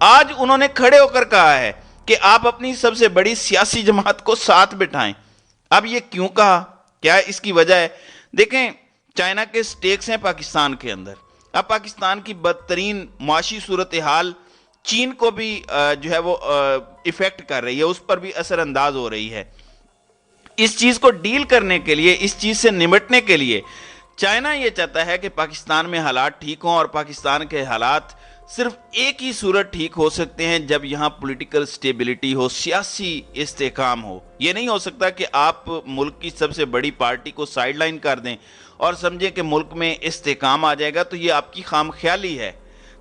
آج انہوں نے کھڑے ہو کر کہا ہے کہ آپ اپنی سب سے بڑی سیاسی جماعت کو ساتھ بٹھائیں۔ اب یہ کیوں کہا؟ کیا اس کی وجہ ہے؟ دیکھیں، چائنا کے سٹیکس ہیں پاکستان کے اندر۔ اب پاکستان کی بدترین معاشی صورتحال چین کو بھی جو ہے وہ افیکٹ کر رہی ہے، اس پر بھی اثر انداز ہو رہی ہے۔ اس چیز کو ڈیل کرنے کے لیے، اس چیز سے نمٹنے کے لیے چائنا یہ چاہتا ہے کہ پاکستان میں حالات ٹھیک ہوں، اور پاکستان کے حالات صرف ایک ہی صورت ٹھیک ہو سکتے ہیں جب یہاں پولیٹیکل سٹیبلٹی ہو، سیاسی استحکام ہو۔ یہ نہیں ہو سکتا کہ آپ ملک کی سب سے بڑی پارٹی کو سائیڈ لائن کر دیں اور سمجھیں کہ ملک میں استحکام آ جائے گا، تو یہ آپ کی خام خیالی ہے۔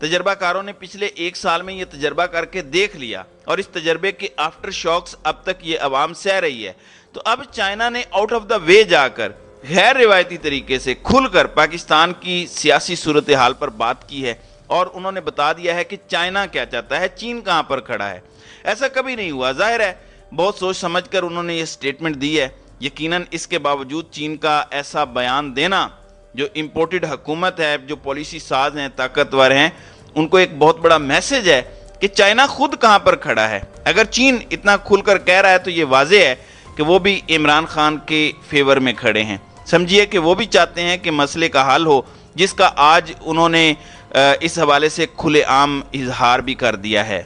تجربہ کاروں نے پچھلے ایک سال میں یہ تجربہ کر کے دیکھ لیا، اور اس تجربے کے آفٹر شاکس اب تک یہ عوام سہ رہی ہے۔ تو اب چائنا نے آؤٹ آف دا وے جا کر غیر روایتی طریقے سے کھل کر پاکستان کی سیاسی صورتحال پر بات کی ہے، اور انہوں نے بتا دیا ہے کہ چائنا کیا چاہتا ہے، چین کہاں پر کھڑا ہے۔ ایسا کبھی نہیں ہوا، ظاہر ہے بہت سوچ سمجھ کر انہوں نے یہ سٹیٹمنٹ دی ہے۔ یقیناً اس کے باوجود چین کا ایسا بیان دینا، جو امپورٹڈ حکومت ہے، جو پالیسی ساز ہیں، طاقتور ہیں، ان کو ایک بہت بڑا میسج ہے کہ چائنا خود کہاں پر کھڑا ہے۔ اگر چین اتنا کھل کر کہہ رہا ہے تو یہ واضح ہے کہ وہ بھی عمران خان کے فیور میں کھڑے ہیں۔ سمجھیے کہ وہ بھی چاہتے ہیں کہ مسئلے کا حل ہو، جس کا آج انہوں نے اس حوالے سے کھلے عام اظہار بھی کر دیا ہے۔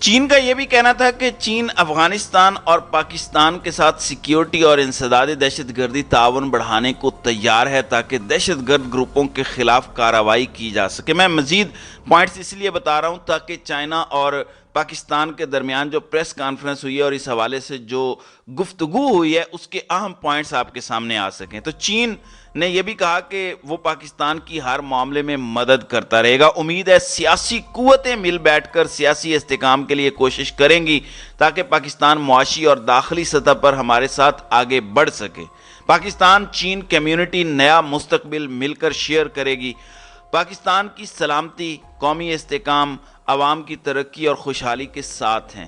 چین کا یہ بھی کہنا تھا کہ چین افغانستان اور پاکستان کے ساتھ سیکیورٹی اور انسداد دہشت گردی تعاون بڑھانے کو تیار ہے، تاکہ دہشت گرد گروپوں کے خلاف کارروائی کی جا سکے۔ میں مزید پوائنٹس اس لیے بتا رہا ہوں تاکہ چائنا اور پاکستان کے درمیان جو پریس کانفرنس ہوئی ہے اور اس حوالے سے جو گفتگو ہوئی ہے، اس کے اہم پوائنٹس آپ کے سامنے آ سکیں۔ تو چین نے یہ بھی کہا کہ وہ پاکستان کی ہر معاملے میں مدد کرتا رہے گا۔ امید ہے سیاسی قوتیں مل بیٹھ کر سیاسی استحکام کے لیے کوشش کریں گی، تاکہ پاکستان معاشی اور داخلی سطح پر ہمارے ساتھ آگے بڑھ سکے۔ پاکستان چین کمیونٹی نیا مستقبل مل کر شیئر کرے گی۔ پاکستان کی سلامتی، قومی استحکام، عوام کی ترقی اور خوشحالی کے ساتھ ہیں۔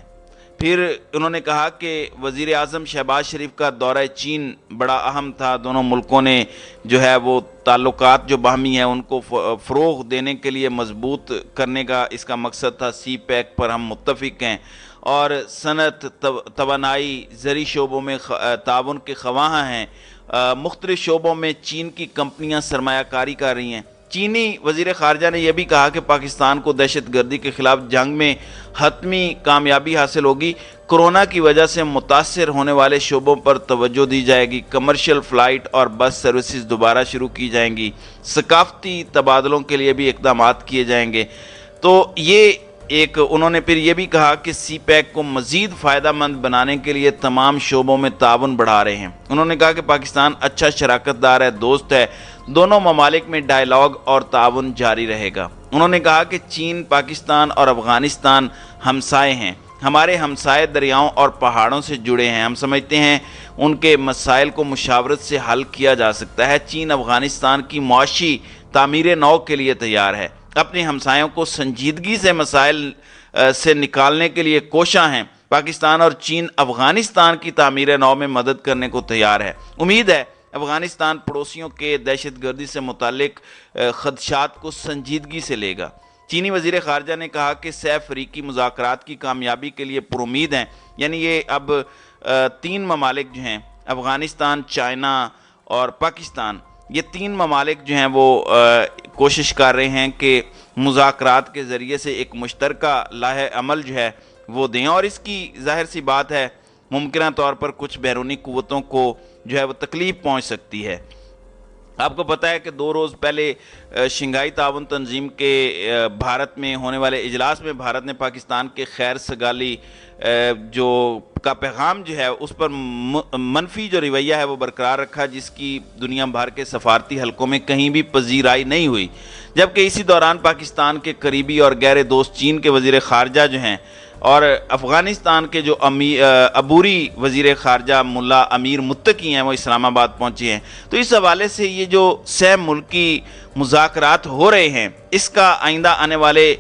پھر انہوں نے کہا کہ وزیر اعظم شہباز شریف کا دورہ چین بڑا اہم تھا۔ دونوں ملکوں نے جو ہے وہ تعلقات جو باہمی ہیں ان کو فروغ دینے کے لیے مضبوط کرنے کا اس کا مقصد تھا۔ سی پیک پر ہم متفق ہیں، اور صنعت، توانائی، زرعی شعبوں میں تعاون کے خواہاں ہیں۔ مختلف شعبوں میں چین کی کمپنیاں سرمایہ کاری کر رہی ہیں۔ چینی وزیر خارجہ نے یہ بھی کہا کہ پاکستان کو دہشت گردی کے خلاف جنگ میں حتمی کامیابی حاصل ہوگی۔ کورونا کی وجہ سے متاثر ہونے والے شعبوں پر توجہ دی جائے گی۔ کمرشل فلائٹ اور بس سروسز دوبارہ شروع کی جائیں گی۔ ثقافتی تبادلوں کے لیے بھی اقدامات کیے جائیں گے۔ تو یہ انہوں نے پھر یہ بھی کہا کہ سی پیک کو مزید فائدہ مند بنانے کے لیے تمام شعبوں میں تعاون بڑھا رہے ہیں۔ انہوں نے کہا کہ پاکستان اچھا شراکت دار ہے، دوست ہے، دونوں ممالک میں ڈائیلاگ اور تعاون جاری رہے گا۔ انہوں نے کہا کہ چین، پاکستان اور افغانستان ہمسائے ہیں۔ ہمارے ہمسائے دریاؤں اور پہاڑوں سے جڑے ہیں۔ ہم سمجھتے ہیں ان کے مسائل کو مشاورت سے حل کیا جا سکتا ہے۔ چین افغانستان کی معاشی تعمیر نو کے لیے تیار ہے، اپنے ہمسایوں کو سنجیدگی سے مسائل سے نکالنے کے لیے کوشاں ہیں۔ پاکستان اور چین افغانستان کی تعمیر نو میں مدد کرنے کو تیار ہے۔ امید ہے افغانستان پڑوسیوں کے دہشت گردی سے متعلق خدشات کو سنجیدگی سے لے گا۔ چینی وزیر خارجہ نے کہا کہ سہ فریقی مذاکرات کی کامیابی کے لیے پر امید ہیں۔ یعنی یہ اب تین ممالک جو ہیں، افغانستان، چائنا اور پاکستان، یہ تین ممالک جو ہیں وہ کوشش کر رہے ہیں کہ مذاکرات کے ذریعے سے ایک مشترکہ لائحہ عمل جو ہے وہ دیں، اور اس کی ظاہر سی بات ہے ممکنہ طور پر کچھ بیرونی قوتوں کو جو ہے وہ تکلیف پہنچ سکتی ہے۔ آپ کو پتہ ہے کہ 2 روز پہلے شنگھائی تعاون تنظیم کے بھارت میں ہونے والے اجلاس میں بھارت نے پاکستان کے خیر سگالی جو کا پیغام جو ہے اس پر منفی جو رویہ ہے وہ برقرار رکھا، جس کی دنیا بھر کے سفارتی حلقوں میں کہیں بھی پذیرائی نہیں ہوئی۔ جبکہ اسی دوران پاکستان کے قریبی اور گہرے دوست چین کے وزیر خارجہ جو ہیں اور افغانستان کے جو عبوری وزیر خارجہ ملا امیر متقی ہیں وہ اسلام آباد پہنچے ہیں۔ تو اس حوالے سے یہ جو سہ ملکی مذاکرات ہو رہے ہیں، اس کا آئندہ آنے والے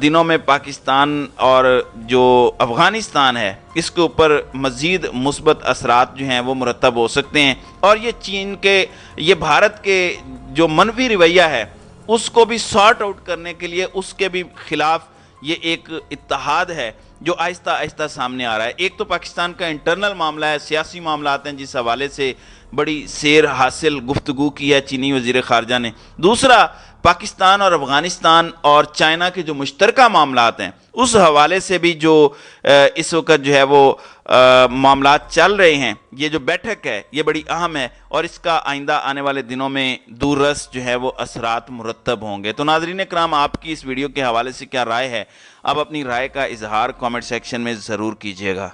دنوں میں پاکستان اور جو افغانستان ہے اس کے اوپر مزید مثبت اثرات جو ہیں وہ مرتب ہو سکتے ہیں، اور یہ چین کے، یہ بھارت کے جو منفی رویہ ہے اس کو بھی سارٹ آؤٹ کرنے کے لیے، اس کے بھی خلاف یہ ایک اتحاد ہے جو آہستہ آہستہ سامنے آ رہا ہے۔ ایک تو پاکستان کا انٹرنل معاملہ ہے، سیاسی معاملات ہیں جس حوالے سے بڑی سیر حاصل گفتگو کی ہے چینی وزیر خارجہ نے، دوسرا پاکستان اور افغانستان اور چائنا کے جو مشترکہ معاملات ہیں اس حوالے سے بھی جو اس وقت جو ہے وہ معاملات چل رہے ہیں، یہ جو بیٹھک ہے یہ بڑی اہم ہے اور اس کا آئندہ آنے والے دنوں میں دور رس جو ہے وہ اثرات مرتب ہوں گے۔ تو ناظرین کرام، آپ کی اس ویڈیو کے حوالے سے کیا رائے ہے؟ آپ اپنی رائے کا اظہار کامنٹ سیکشن میں ضرور کیجیے گا۔